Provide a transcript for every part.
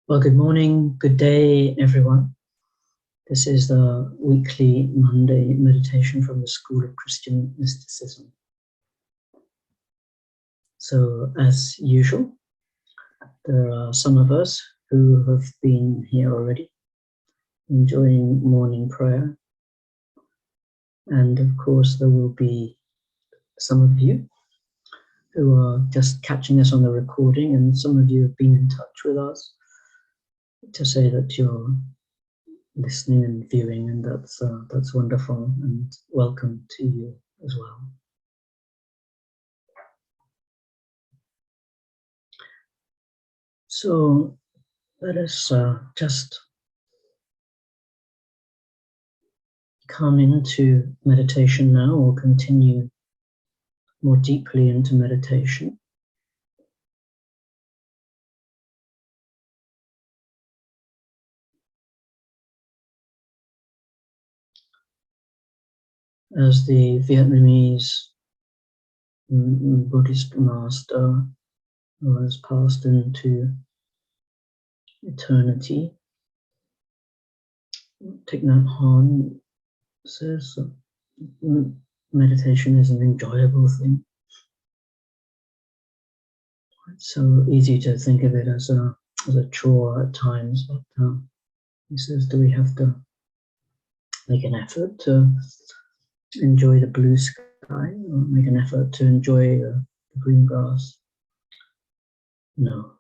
Well, good morning, good day, everyone. This is the weekly Monday meditation from the School of Christian Mysticism. So, as usual, there are some of us who have been here already, enjoying morning prayer. And of course, there will be some of you who are just catching us on the recording, and some of you have been in touch with us to say that you're listening and viewing, and that's wonderful, and welcome to you as well. So let us just come into meditation now, or continue more deeply into meditation. As the Vietnamese Buddhist master who has passed into eternity, Thich Nhat Hanh, says meditation is an enjoyable thing. It's so easy to think of it as a chore at times, but he says, do we have to make an effort to enjoy the blue sky, or make an effort to enjoy the green grass? No,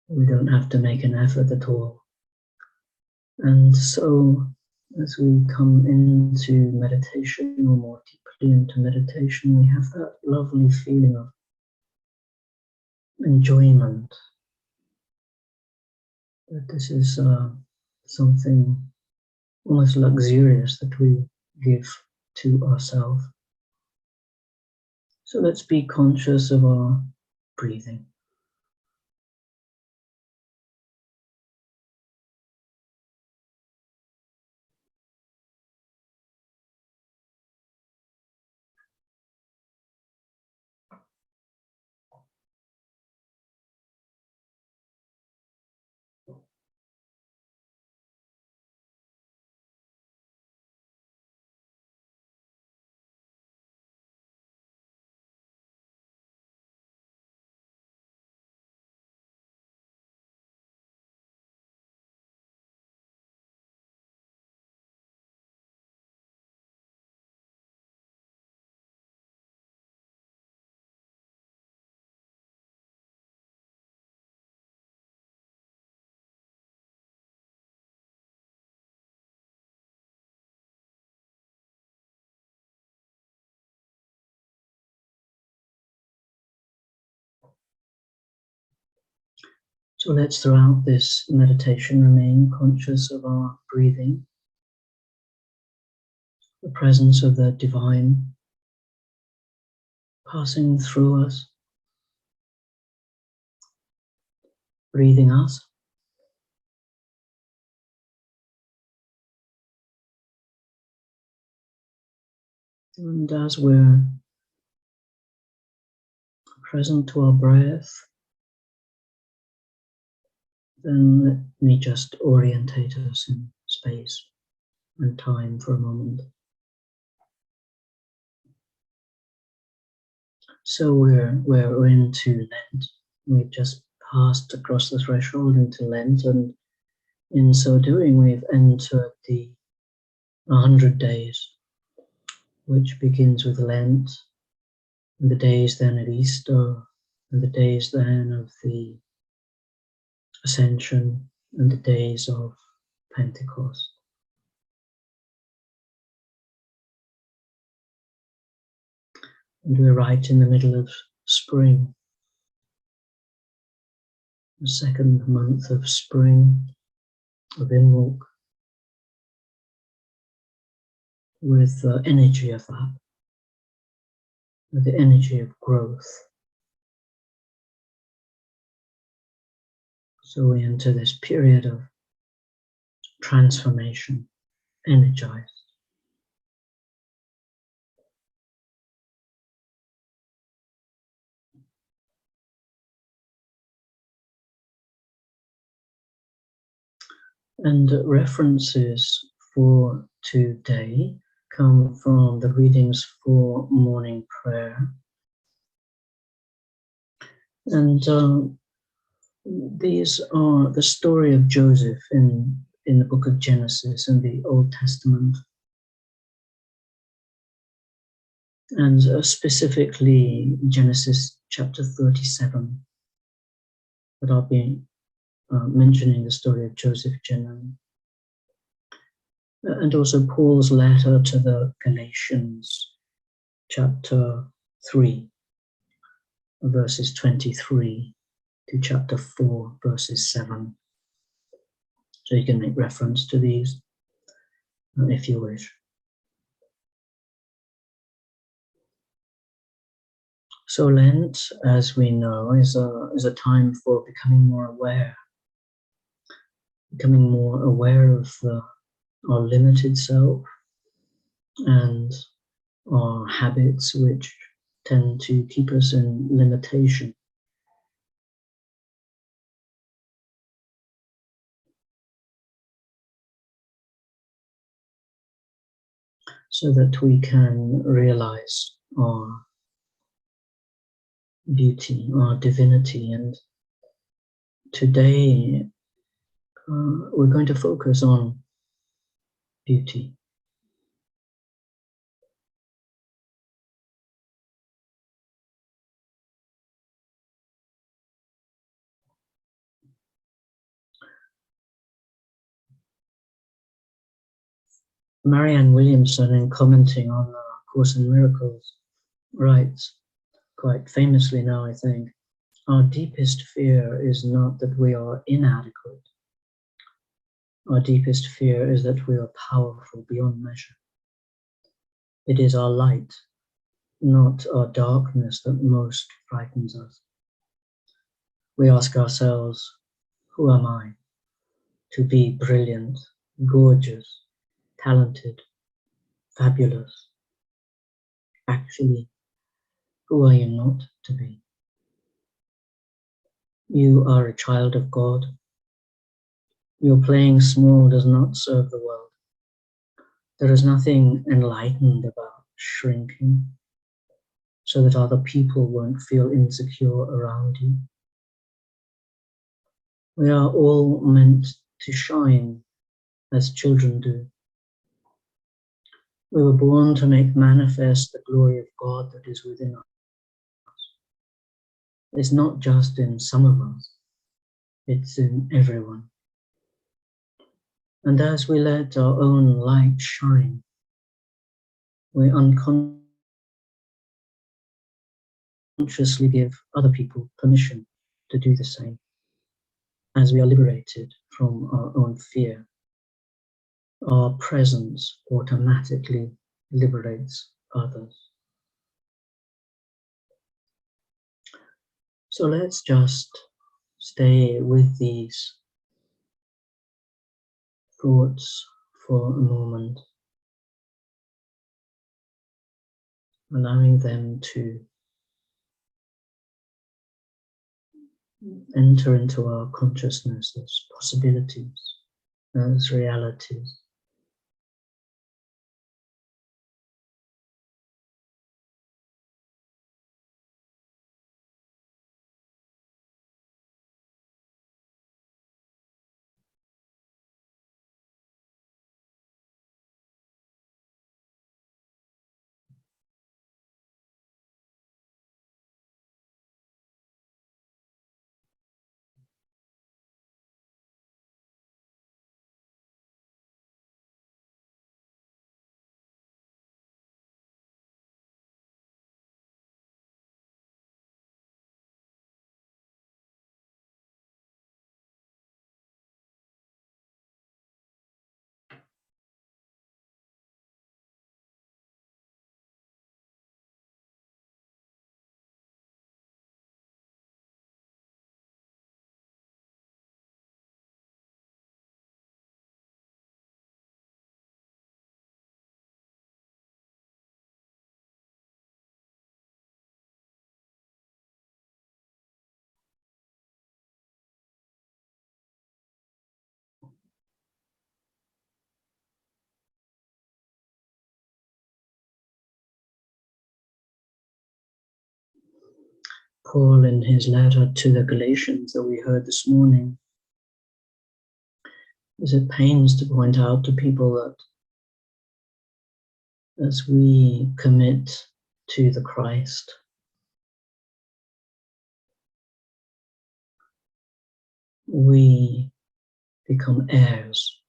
we don't have to make an effort at all. And so as we come into meditation, or more deeply into meditation, we have that lovely feeling of enjoyment, that this is something almost luxurious that we give to ourselves. So let's be conscious of our breathing. So let's, throughout this meditation, remain conscious of our breathing, the presence of the divine passing through us, breathing us. And as we're present to our breath, then let me just orientate us in space and time for a moment. So we're into Lent. We've just passed across the threshold into Lent, and in so doing, we've entered the 100 days, which begins with Lent, and the days then of Easter, and the days then of the Ascension, and the days of Pentecost. And we're right in the middle of spring, the second month of spring, of Imbolc, with the energy of that, with the energy of growth. So we enter this period of transformation, energized. And references for today come from the readings for morning prayer. And these are the story of Joseph in the book of Genesis in the Old Testament. And specifically Genesis chapter 37. But I'll be mentioning the story of Joseph generally. And also Paul's letter to the Galatians, chapter 3, verses 23 to chapter 4, verses 7. So you can make reference to these if you wish. So Lent, as we know, is a time for becoming more aware of our limited self and our habits which tend to keep us in limitation. So that we can realize our beauty, our divinity. And today we're going to focus on beauty. Marianne Williamson, in commenting on the Course in Miracles, writes, quite famously now, I think, our deepest fear is not that we are inadequate. Our deepest fear is that we are powerful beyond measure. It is our light, not our darkness, that most frightens us. We ask ourselves, who am I? To be brilliant, gorgeous, talented, fabulous. Actually, who are you not to be? You are a child of God. Your playing small does not serve the world. There is nothing enlightened about shrinking so that other people won't feel insecure around you. We are all meant to shine as children do. We were born to make manifest the glory of God that is within us. It's not just in some of us, it's in everyone. And as we let our own light shine, we unconsciously give other people permission to do the same. As we are liberated from our own fear, our presence automatically liberates others. So let's just stay with these thoughts for a moment, allowing them to enter into our consciousness as possibilities, as realities. Paul, in his letter to the Galatians that we heard this morning, is at pains to point out to people that as we commit to the Christ, we become heirs,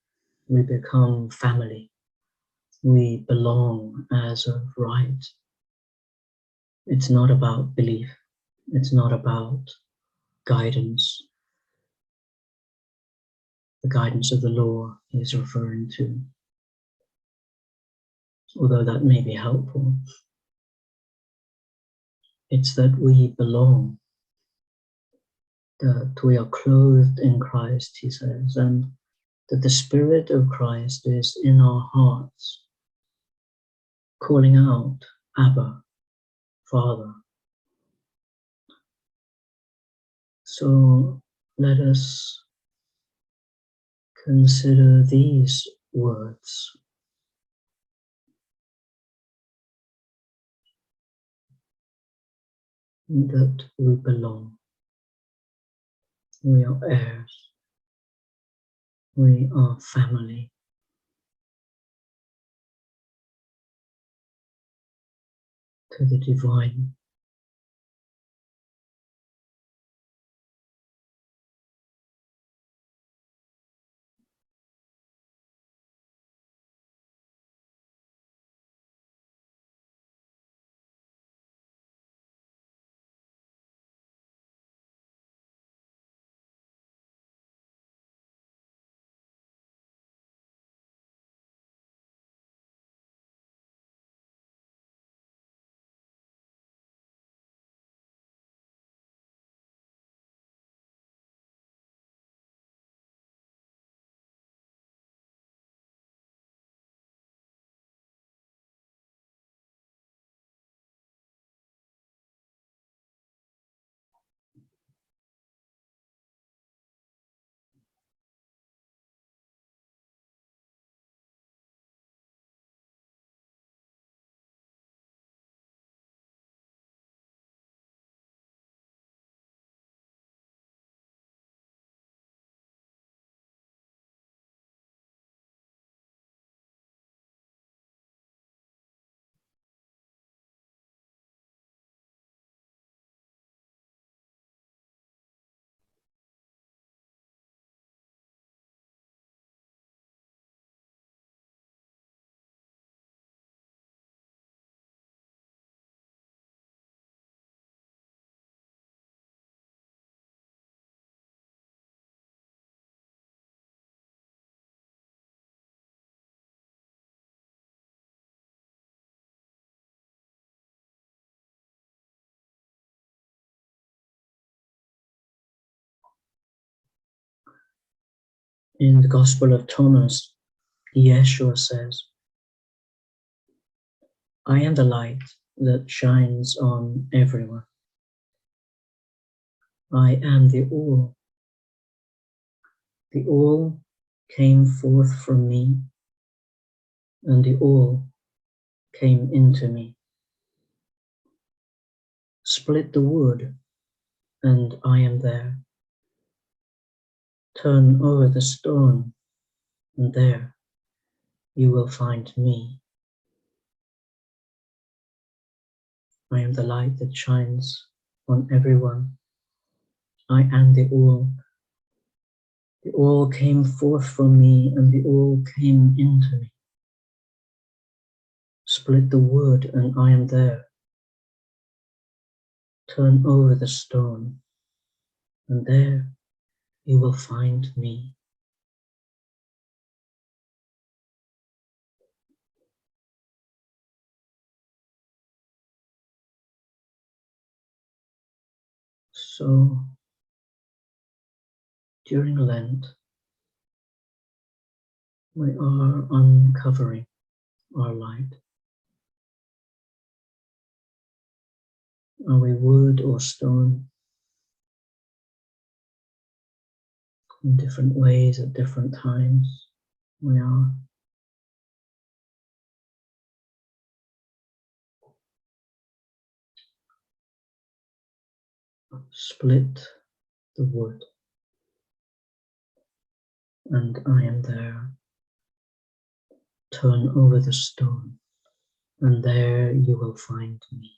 we become family, we belong as of right. It's not about belief, it's not about guidance, the guidance of the law he's referring to, although that may be helpful. It's that we belong, that we are clothed in Christ, he says, and that the Spirit of Christ is in our hearts, calling out, Abba, Father. So let us consider these words. That we belong, we are heirs, we are family to the divine. In the Gospel of Thomas, Yeshua says, I am the light that shines on everyone. I am the all. The all came forth from me, and the all came into me. Split the wood, and I am there. Turn over the stone, and there you will find me. I am the light that shines on everyone. I am the all. The all came forth from me, and the all came into me. Split the wood, and I am there. Turn over the stone, and there you will find me. So, during Lent, we are uncovering our light. Are we wood or stone? In different ways at different times, we are. split the wood, and I am there. Turn over the stone, and there you will find me.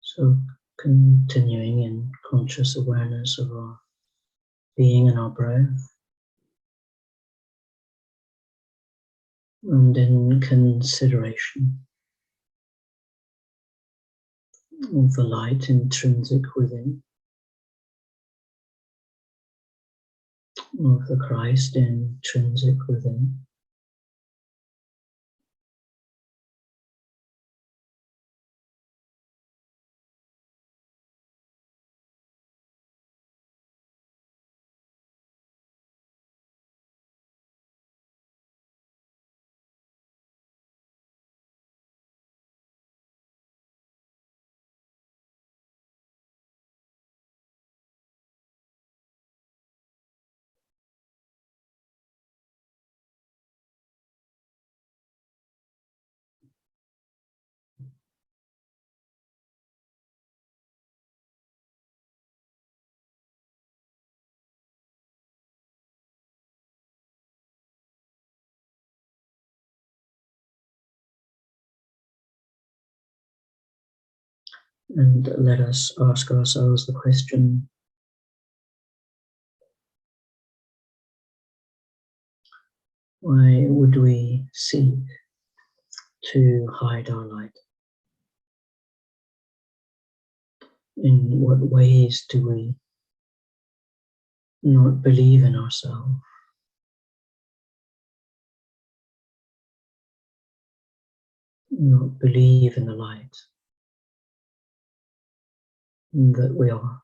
So continuing in conscious awareness of our being and our breath, and in consideration of the light intrinsic within, of the Christ intrinsic within, and let us ask ourselves the question, why would we seek to hide our light? In what ways do we not believe in ourselves, not believe in the light that we are?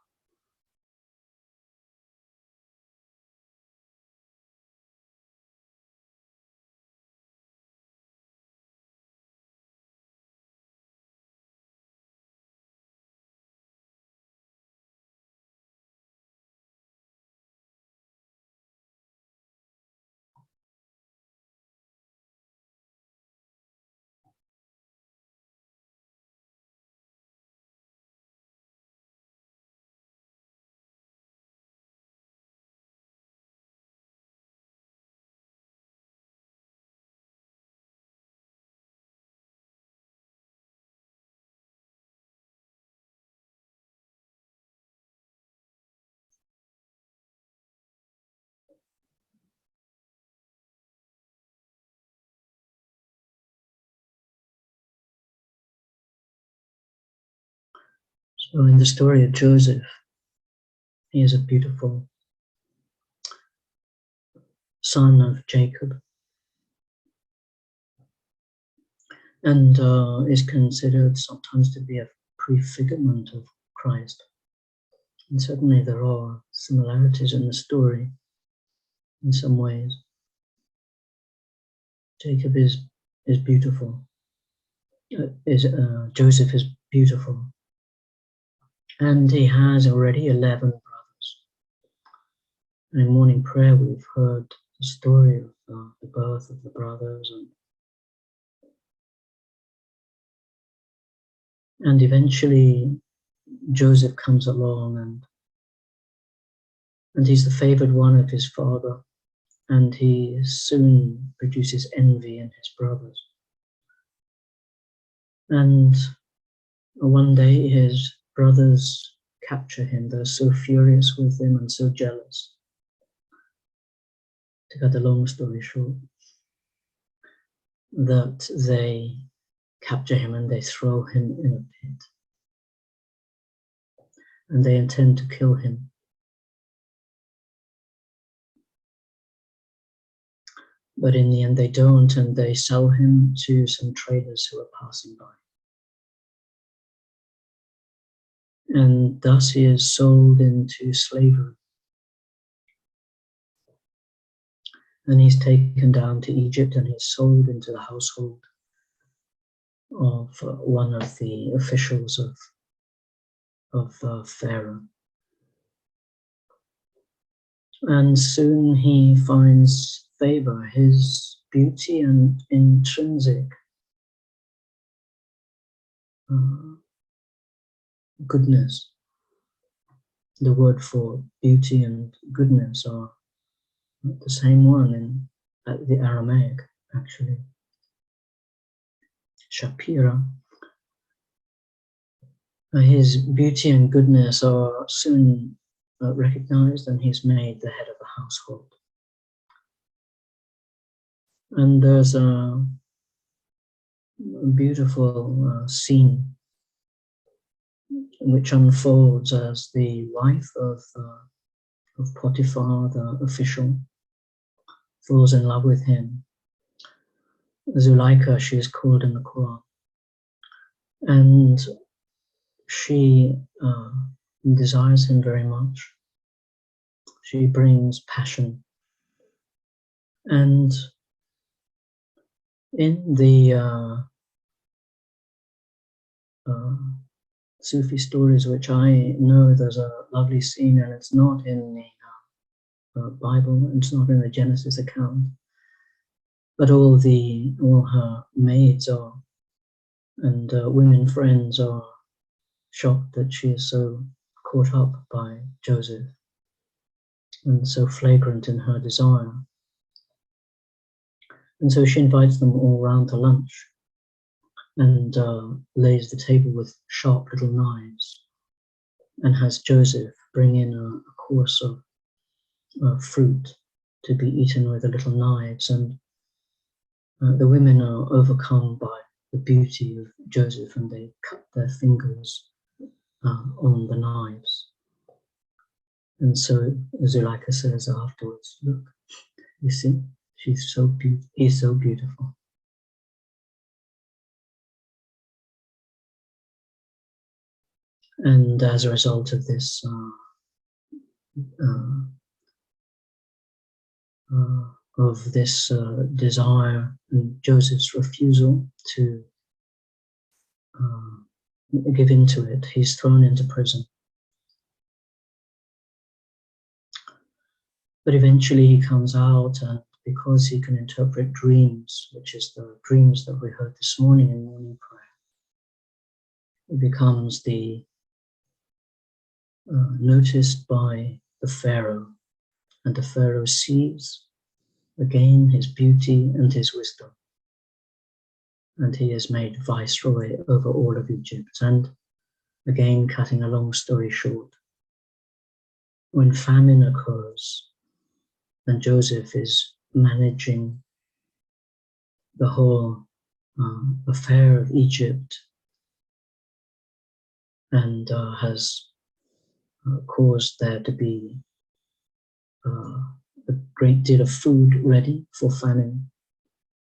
So in the story of Joseph, he is a beautiful son of Jacob, and is considered sometimes to be a prefigurement of Christ. And certainly there are similarities in the story in some ways. Jacob is beautiful. Joseph is beautiful, and he has already 11 brothers. And in morning prayer, we've heard the story of the birth of the brothers, and eventually Joseph comes along, and he's the favored one of his father, and he soon produces envy in his brothers. And one day his brothers capture him. They're so furious with him and so jealous. To cut a long story short, that they capture him and they throw him in a pit. And they intend to kill him. But in the end they don't, and they sell him to some traders who are passing by. And thus he is sold into slavery. And he's taken down to Egypt, and he's sold into the household of one of the officials of Pharaoh. And soon he finds favor. His beauty and intrinsic goodness. The word for beauty and goodness are the same one in the Aramaic, actually. Shapira. His beauty and goodness are soon recognized, and he's made the head of the household. And there's a beautiful scene which unfolds as the wife of Potiphar, the official, falls in love with him. Zuleika, she is called in the Quran. And she desires him very much. She brings passion. And in the Sufi stories, which I know, there's a lovely scene, and it's not in the Bible, it's not in the Genesis account, but all her maids are, and women friends are shocked that she is so caught up by Joseph and so flagrant in her desire. And so she invites them all round to lunch and lays the table with sharp little knives and has Joseph bring in a course of fruit to be eaten with the little knives. And the women are overcome by the beauty of Joseph, and they cut their fingers on the knives. And so Zuleika says afterwards, look, you see, he's so beautiful. And as a result of this desire and Joseph's refusal to give in to it, he's thrown into prison. But eventually he comes out, and because he can interpret dreams, which is the dreams that we heard this morning in morning prayer, he becomes noticed by the Pharaoh, and the Pharaoh sees again his beauty and his wisdom, and he is made viceroy over all of Egypt. And again, cutting a long story short, when famine occurs and Joseph is managing the whole affair of Egypt, and has caused there to be a great deal of food ready for famine.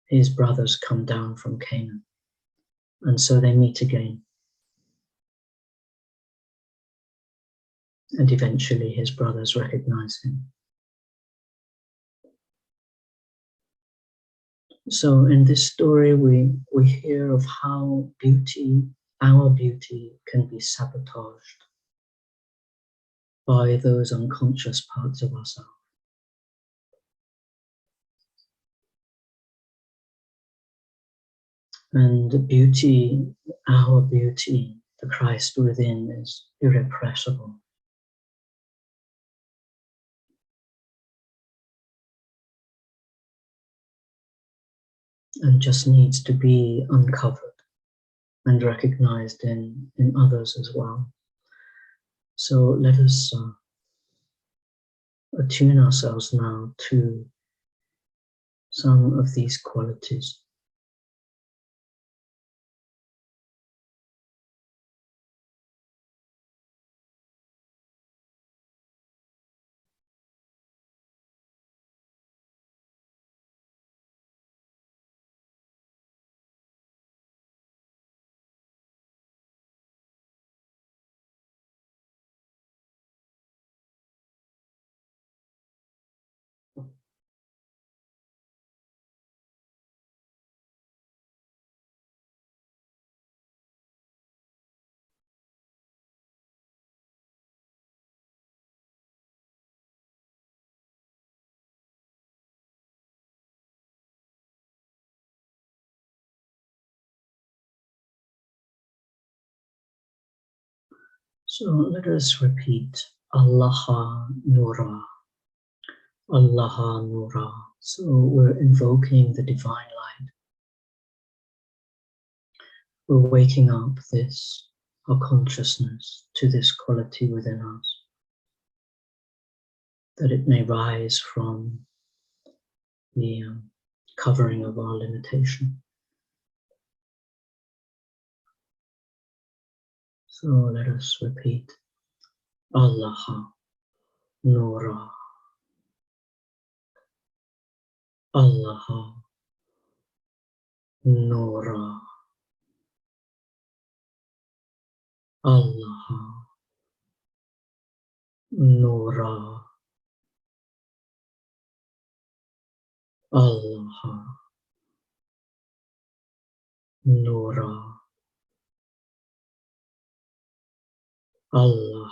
His brothers come down from Canaan, and so they meet again. And eventually his brothers recognize him. So in this story, we hear of how beauty, our beauty, can be sabotaged by those unconscious parts of ourselves. And the beauty, our beauty, the Christ within, is irrepressible. And just needs to be uncovered and recognized in others as well. So let us attune ourselves now to some of these qualities. So let us repeat Allah Nura, Allah Nura. So we're invoking the divine light. We're waking up our consciousness to this quality within us, that it may rise from the covering of our limitation. So let us repeat Allah Nura, Allah Nura, Allah Nura, Allah Nura, Allah Nura, Allah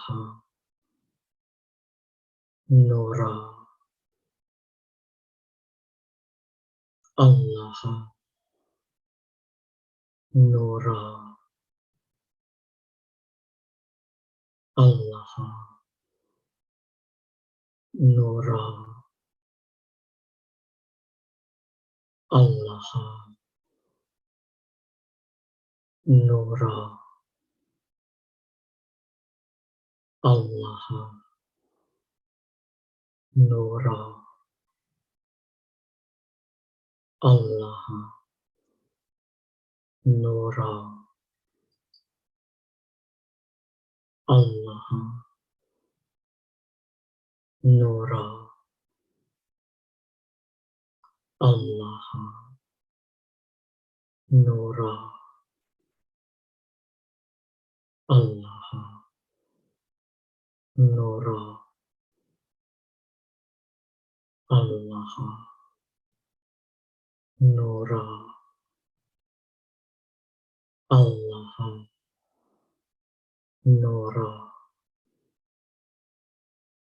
Nura, Allah Nura, Allah Nura, Allah Nura, Allah Nura, Allah Nura, Allah Nura, Allah Nura, Allah Nura, Allah Nura,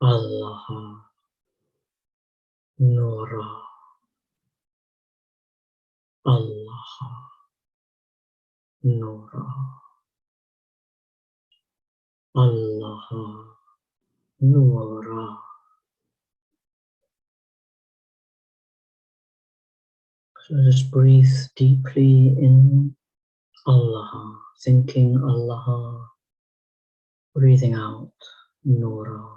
Allah Nura, Allah Nura, Allah Nura. So just breathe deeply in Allah, thinking Allah, breathing out Nura.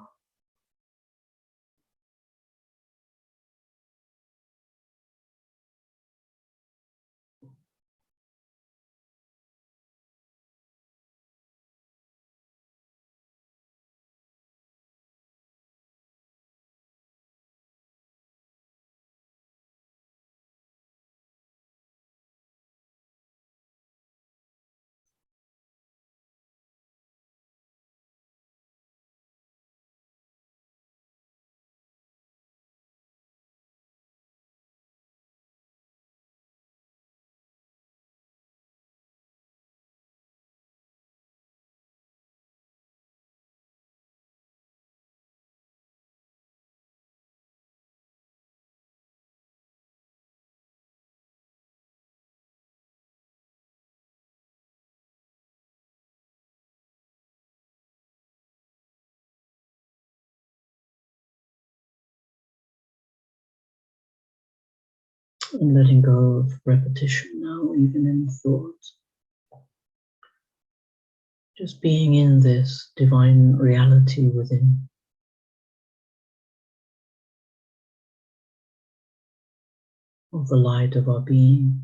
And letting go of repetition now, even in thoughts. Just being in this divine reality within. Of the light of our being.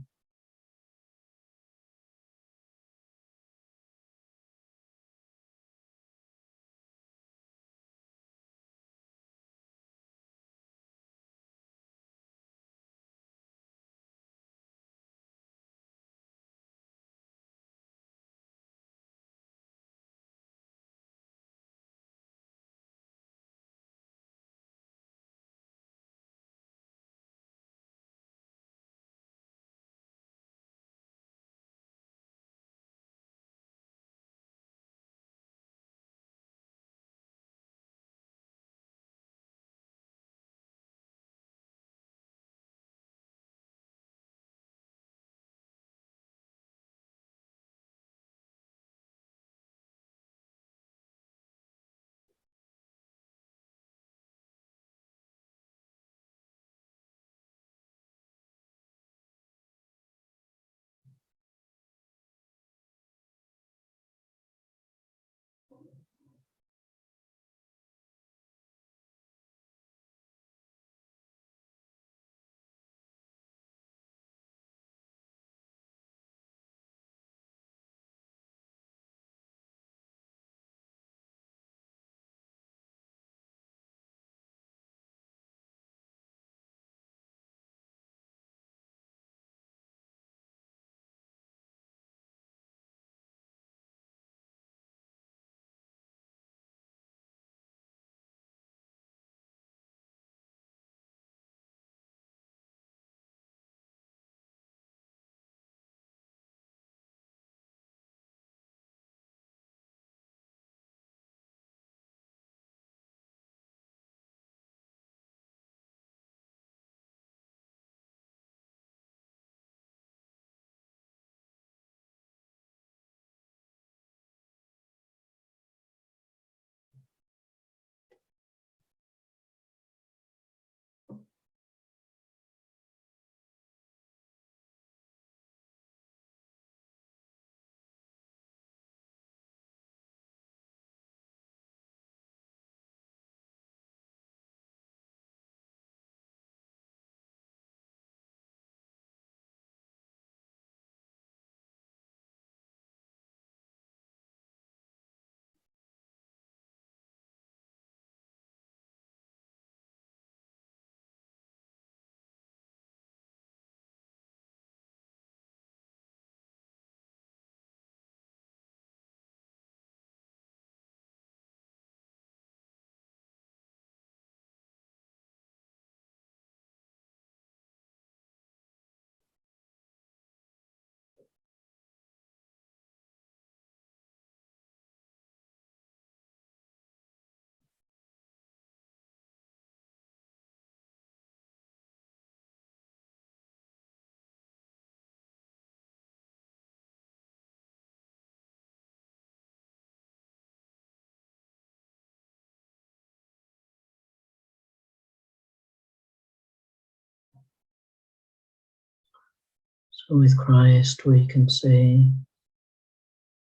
So with Christ we can say,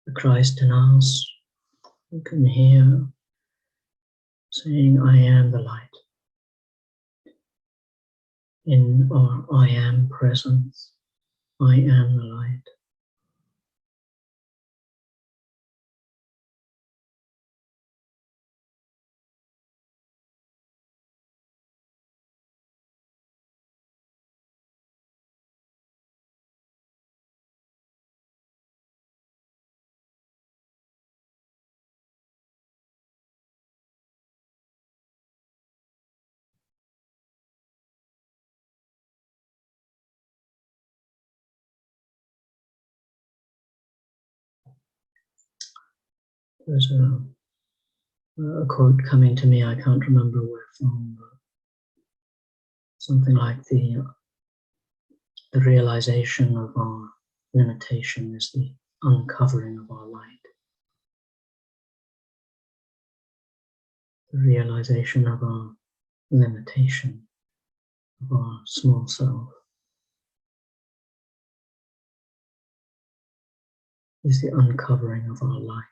the Christ in us, we can hear saying, I am the light. In our I am presence, I am the light. There's a quote coming to me, I can't remember where from, but something like the realization of our limitation is the uncovering of our light. The realization of our limitation, of our small self, is the uncovering of our light.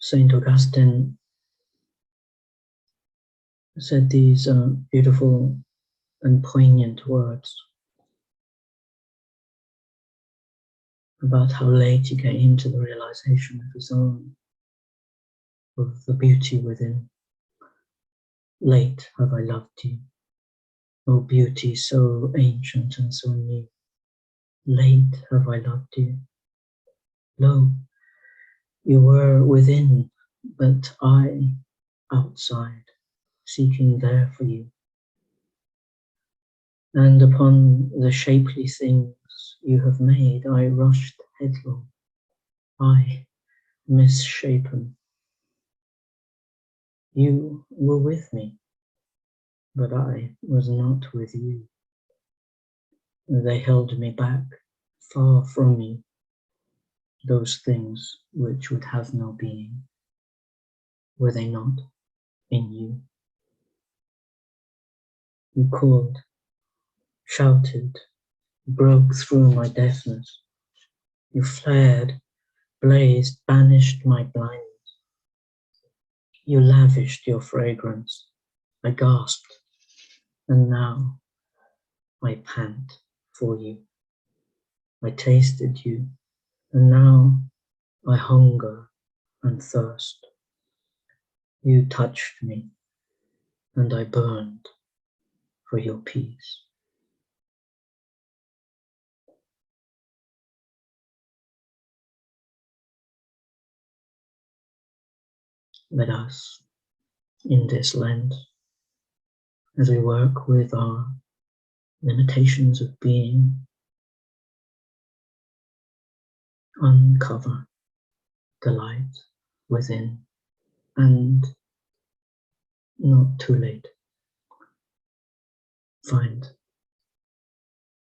St Augustine said these beautiful and poignant words about how late he came to the realization of his own, of the beauty within. Late have I loved you, O beauty so ancient and so new. Late have I loved you. Lo, you were within, but I outside, seeking there for you. And upon the shapely things you have made, I rushed headlong, I misshapen. You were with me, but I was not with you. They held me back, far from you, those things which would have no being. Were they not in you? You called, shouted, broke through my deafness. You flared, blazed, banished my blindness. You lavished your fragrance. I gasped, and now I pant for you. I tasted you, and now I hunger and thirst. You touched me, and I burned for your peace. Let us, in this lens, as we work with our limitations of being, uncover the light within, and not too late, find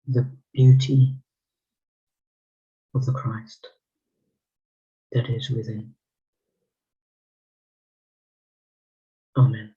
the beauty of the Christ that is within. Amen.